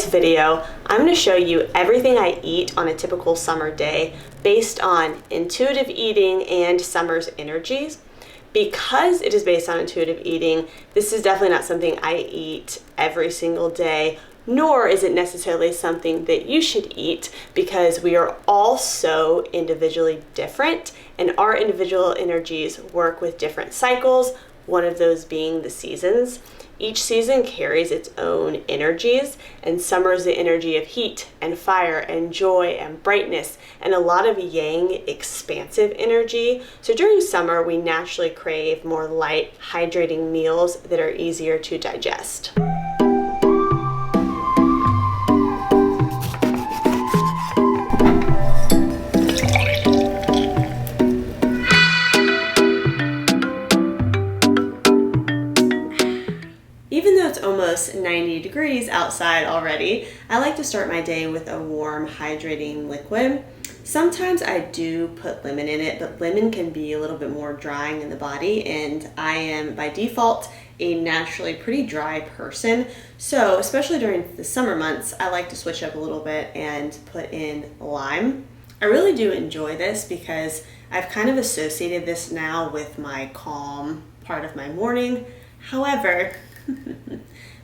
this video, I'm going to show you everything I eat on a typical summer day based on intuitive eating and summer's energies. Because it is based on intuitive eating, this is definitely not something I eat every single day, nor is it necessarily something that you should eat, because we are all so individually different and our individual energies work with different cycles, one of those being the seasons. Each season carries its own energies, and summer is the energy of heat and fire and joy and brightness and a lot of yang, expansive energy. So during summer, we naturally crave more light, hydrating meals that are easier to digest. Even though it's almost 90 degrees outside already, I like to start my day with a warm, hydrating liquid. Sometimes I do put lemon in it, but lemon can be a little bit more drying in the body, and I am by default a naturally pretty dry person. So especially during the summer months, I like to switch up a little bit and put in lime. I really do enjoy this because I've kind of associated this now with my calm part of my morning. However,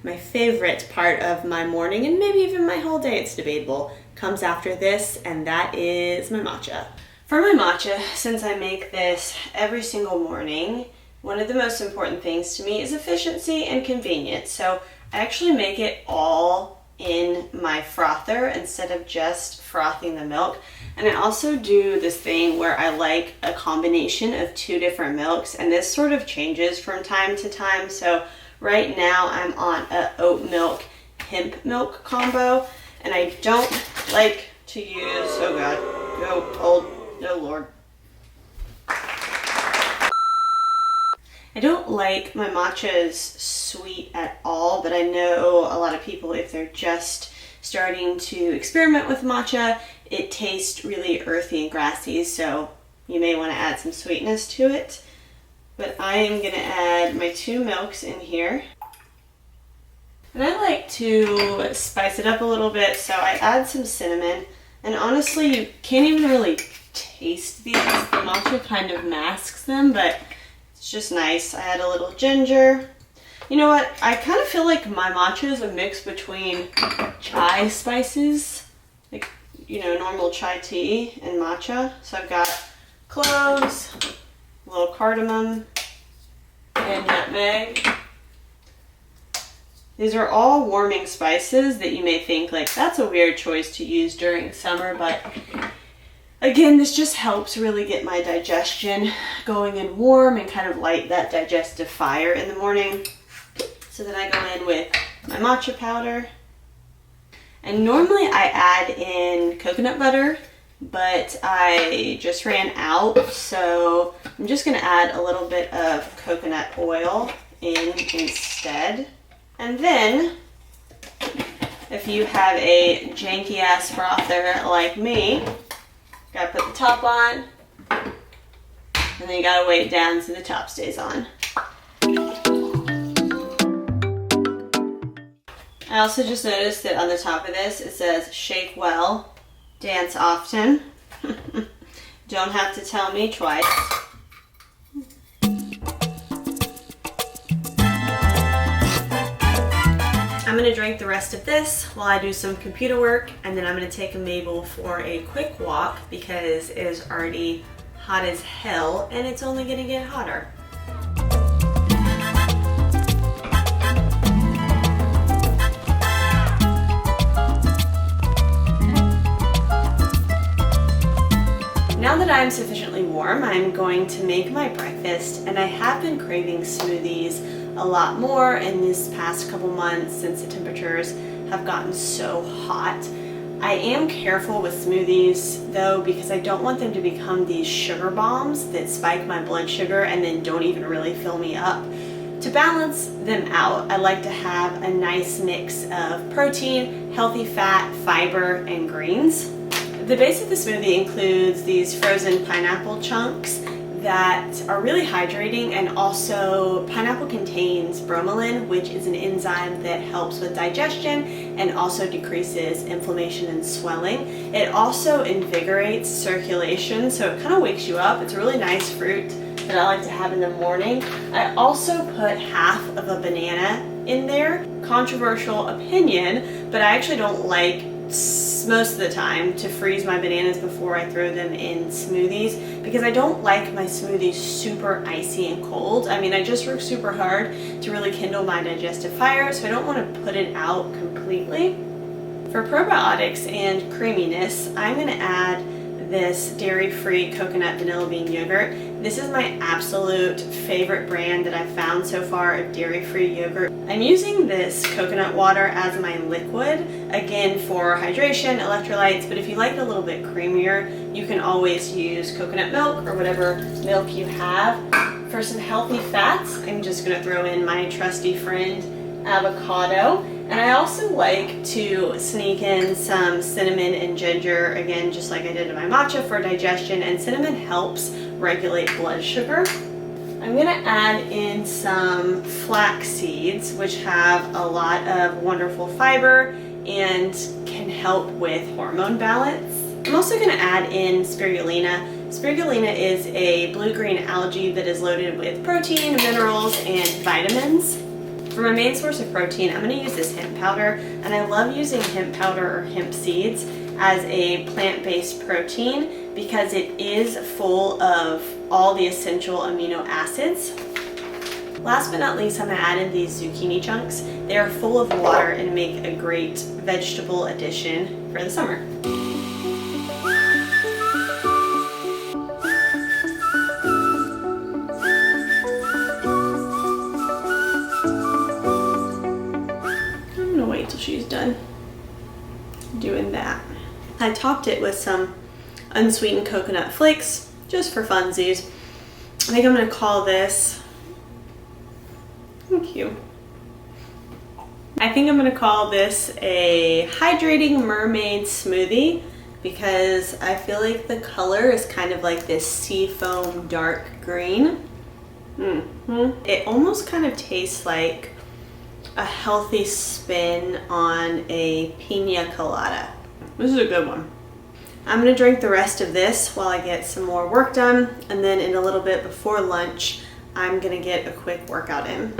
my favorite part of my morning, and maybe even my whole day, it's debatable, comes after this, and that is my matcha. For my matcha, since I make this every single morning, one of the most important things to me is efficiency and convenience. So I actually make it all in my frother instead of just frothing the milk. And I also do this thing where I like a combination of two different milks, and this sort of changes from time to time. So right now I'm on a oat milk hemp milk combo, and I don't like to use, oh god, no, oh lord. I don't like my matchas sweet at all, but I know a lot of people, if they're just starting to experiment with matcha, it tastes really earthy and grassy, so you may want to add some sweetness to it. But I am going to add my 2 milks in here. And I like to spice it up a little bit, so I add some cinnamon. And honestly, you can't even really taste these. The matcha kind of masks them, but it's just nice. I add a little ginger. You know what? I kind of feel like my matcha is a mix between chai spices, like, you know, normal chai tea and matcha. So I've got cloves, a little cardamom, and nutmeg. These are all warming spices that you may think like that's a weird choice to use during summer, but again, this just helps really get my digestion going and warm and kind of light that digestive fire in the morning. So then I go in with my matcha powder. And normally I add in coconut butter, but I just ran out, so I'm just going to add a little bit of coconut oil in instead. And then, if you have a janky ass frother like me, gotta put the top on, and then you gotta weight it down so the top stays on. I also just noticed that on the top of this it says shake well, dance often. Don't have to tell me twice. I'm going to drink the rest of this while I do some computer work, and then I'm going to take Mabel for a quick walk because it is already hot as hell and it's only going to get hotter. Now that I'm sufficiently warm, I'm going to make my breakfast, and I have been craving smoothies a lot more in this past couple months since the temperatures have gotten so hot. I am careful with smoothies though, because I don't want them to become these sugar bombs that spike my blood sugar and then don't even really fill me up. To balance them out, I like to have a nice mix of protein, healthy fat, fiber, and greens. The base of the smoothie includes these frozen pineapple chunks that are really hydrating, and also pineapple contains bromelain, which is an enzyme that helps with digestion and also decreases inflammation and swelling. It also invigorates circulation, so it kind of wakes you up. It's a really nice fruit that I like to have in the morning. I also put half of a banana in there. Controversial opinion, but I actually don't like most of the time to freeze my bananas before I throw them in smoothies, because I don't like my smoothies super icy and cold. I mean, I just work super hard to really kindle my digestive fire, so I don't want to put it out completely. For probiotics and creaminess, I'm going to add this dairy-free coconut vanilla bean yogurt. This is my absolute favorite brand that I've found so far of dairy-free yogurt. I'm using this coconut water as my liquid, again for hydration, electrolytes, but if you like it a little bit creamier, you can always use coconut milk or whatever milk you have. For some healthy fats, I'm just gonna throw in my trusty friend, avocado. And I also like to sneak in some cinnamon and ginger, again, just like I did in my matcha for digestion, and cinnamon helps regulate blood sugar. I'm gonna add in some flax seeds, which have a lot of wonderful fiber and can help with hormone balance. I'm also gonna add in spirulina. Spirulina is a blue-green algae that is loaded with protein, minerals, and vitamins. For my main source of protein, I'm going to use this hemp powder, and I love using hemp powder or hemp seeds as a plant-based protein because it is full of all the essential amino acids. Last but not least, I'm going to add in these zucchini chunks. They are full of water and make a great vegetable addition for the summer. Till she's done doing that. I topped it with some unsweetened coconut flakes just for funsies. I think I'm going to call this, thank you. I think I'm going to call this a hydrating mermaid smoothie because I feel like the color is kind of like this seafoam dark green. It almost kind of tastes like a healthy spin on a pina colada. This is a good one. I'm gonna drink the rest of this while I get some more work done, and then in a little bit before lunch, I'm gonna get a quick workout in.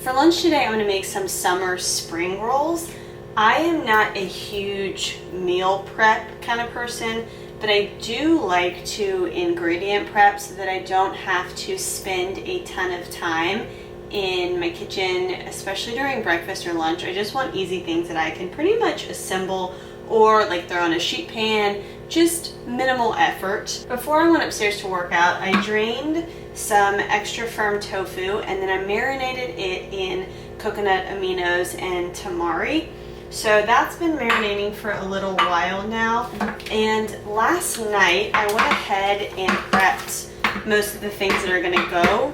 For lunch today, I'm going to make some summer spring rolls. I am not a huge meal prep kind of person, but I do like to ingredient prep so that I don't have to spend a ton of time in my kitchen, especially during breakfast or lunch. I just want easy things that I can pretty much assemble or like throw in a sheet pan, just minimal effort. Before I went upstairs to work out, I drained some extra firm tofu and then I marinated it in coconut aminos and tamari. So that's been marinating for a little while now. And last night I went ahead and prepped most of the things that are gonna go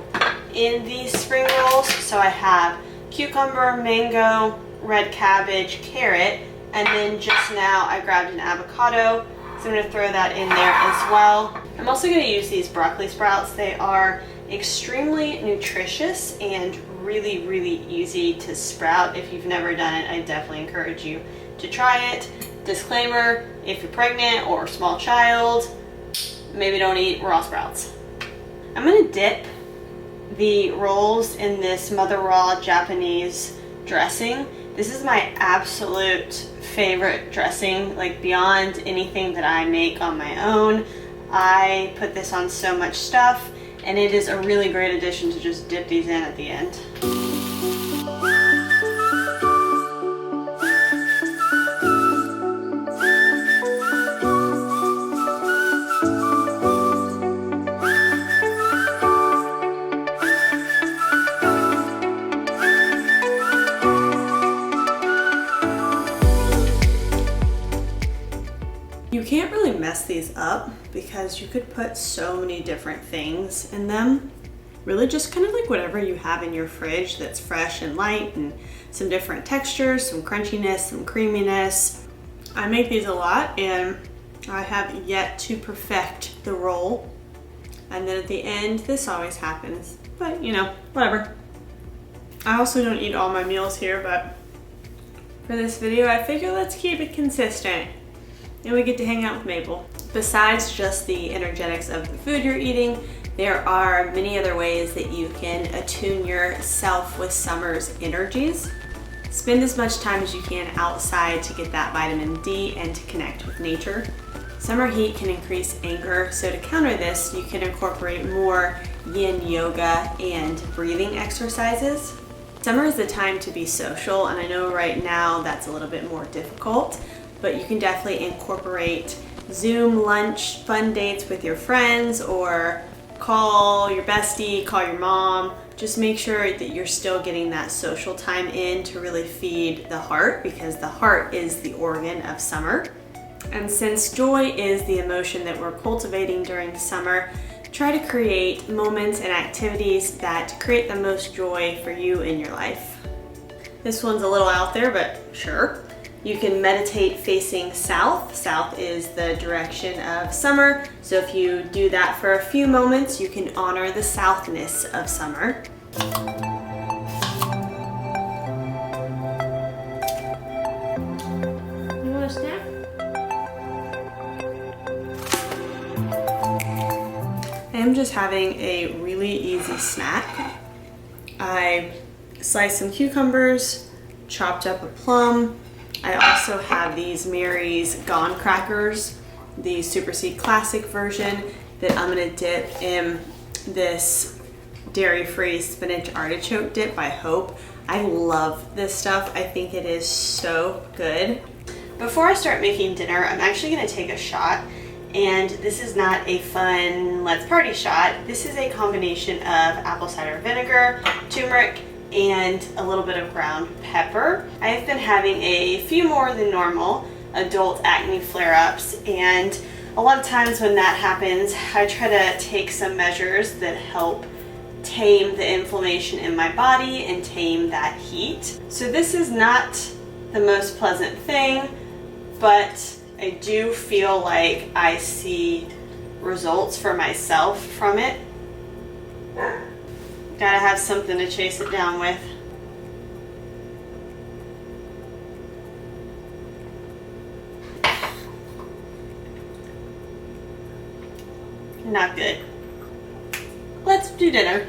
in these spring rolls. So I have cucumber, mango, red cabbage, carrot, and then just now I grabbed an avocado. So I'm going to throw that in there as well. I'm also going to use these broccoli sprouts. They are extremely nutritious and really, really easy to sprout. If you've never done it, I definitely encourage you to try it. Disclaimer, if you're pregnant or a small child, maybe don't eat raw sprouts. I'm going to dip the rolls in this Mother Raw Japanese dressing. This is my absolute favorite dressing, like beyond anything that I make on my own. I put this on so much stuff, and it is a really great addition to just dip these in at the end. You can't really mess these up because you could put so many different things in them. Really just kind of like whatever you have in your fridge that's fresh and light and some different textures, some crunchiness, some creaminess. I make these a lot and I have yet to perfect the roll. And then at the end, this always happens, but you know, whatever. I also don't eat all my meals here, but for this video, I figure let's keep it consistent. And we get to hang out with Maple. Besides just the energetics of the food you're eating, there are many other ways that you can attune yourself with summer's energies. Spend as much time as you can outside to get that vitamin D and to connect with nature. Summer heat can increase anger, so to counter this, you can incorporate more yin yoga and breathing exercises. Summer is the time to be social, and I know right now that's a little bit more difficult, but you can definitely incorporate Zoom lunch fun dates with your friends, or call your bestie, call your mom. Just make sure that you're still getting that social time in to really feed the heart, because the heart is the organ of summer. And since joy is the emotion that we're cultivating during summer, try to create moments and activities that create the most joy for you in your life. This one's a little out there, but sure. You can meditate facing south. South is the direction of summer. So if you do that for a few moments, you can honor the southness of summer. You want a snack? I'm just having a really easy snack. I sliced some cucumbers, chopped up a plum. I also have these Mary's Gone crackers, the Super Seed Classic version, that I'm gonna dip in this dairy-free spinach artichoke dip by Hope. I love this stuff. I think it is so good. Before I start making dinner, I'm actually gonna take a shot. And this is not a fun let's party shot. This is a combination of apple cider vinegar, turmeric, and a little bit of ground pepper. I have been having a few more than normal adult acne flare-ups, and a lot of times when that happens, I try to take some measures that help tame the inflammation in my body and tame that heat. So this is not the most pleasant thing, but I do feel like I see results for myself from it. Gotta have something to chase it down with. Not good. Let's do dinner.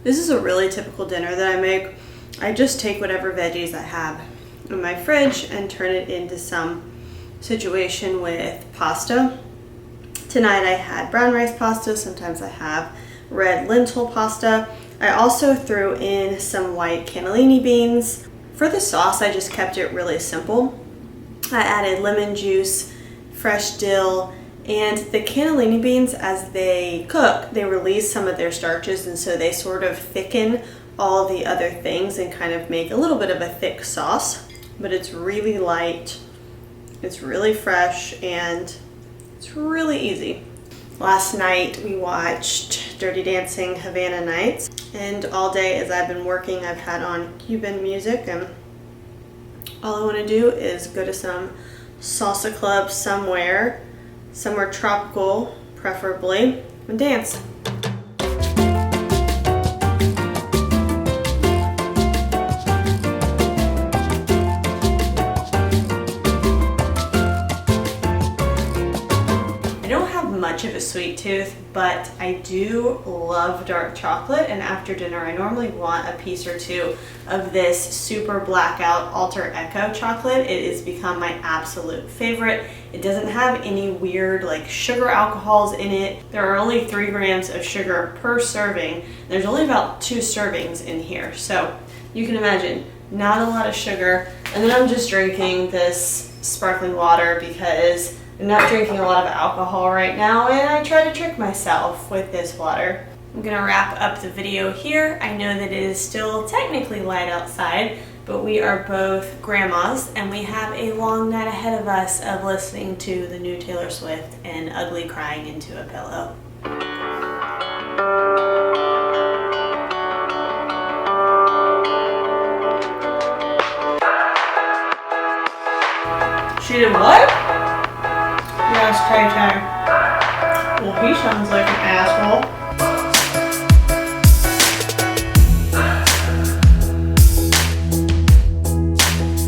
This is a really typical dinner that I make. I just take whatever veggies I have in my fridge and turn it into some situation with pasta. Tonight I had brown rice pasta, sometimes I have red lentil pasta. I also threw in some white cannellini beans. For the sauce, I just kept it really simple. I added lemon juice, fresh dill, and the cannellini beans, as they cook, they release some of their starches, and so they sort of thicken all the other things and kind of make a little bit of a thick sauce. But it's really light, it's really fresh, and it's really easy. Last night we watched Dirty Dancing Havana Nights, and all day as I've been working, I've had on Cuban music, and all I want to do is go to some salsa club somewhere tropical preferably, and dance. much of a sweet tooth, but I do love dark chocolate, and after dinner I normally want a piece or two of this super blackout Alter Echo chocolate. It has become my absolute favorite. It doesn't have any weird like sugar alcohols in it. There are only 3 grams of sugar per serving. There's only about 2 servings in here, so you can imagine, not a lot of sugar. And then I'm just drinking this sparkling water because I'm not drinking a lot of alcohol right now, and I try to trick myself with this water. I'm gonna wrap up the video here. I know that it is still technically light outside, but we are both grandmas and we have a long night ahead of us of listening to the new Taylor Swift and ugly crying into a pillow. She did what? Yes, Tay Tay. Well, he sounds like an ass.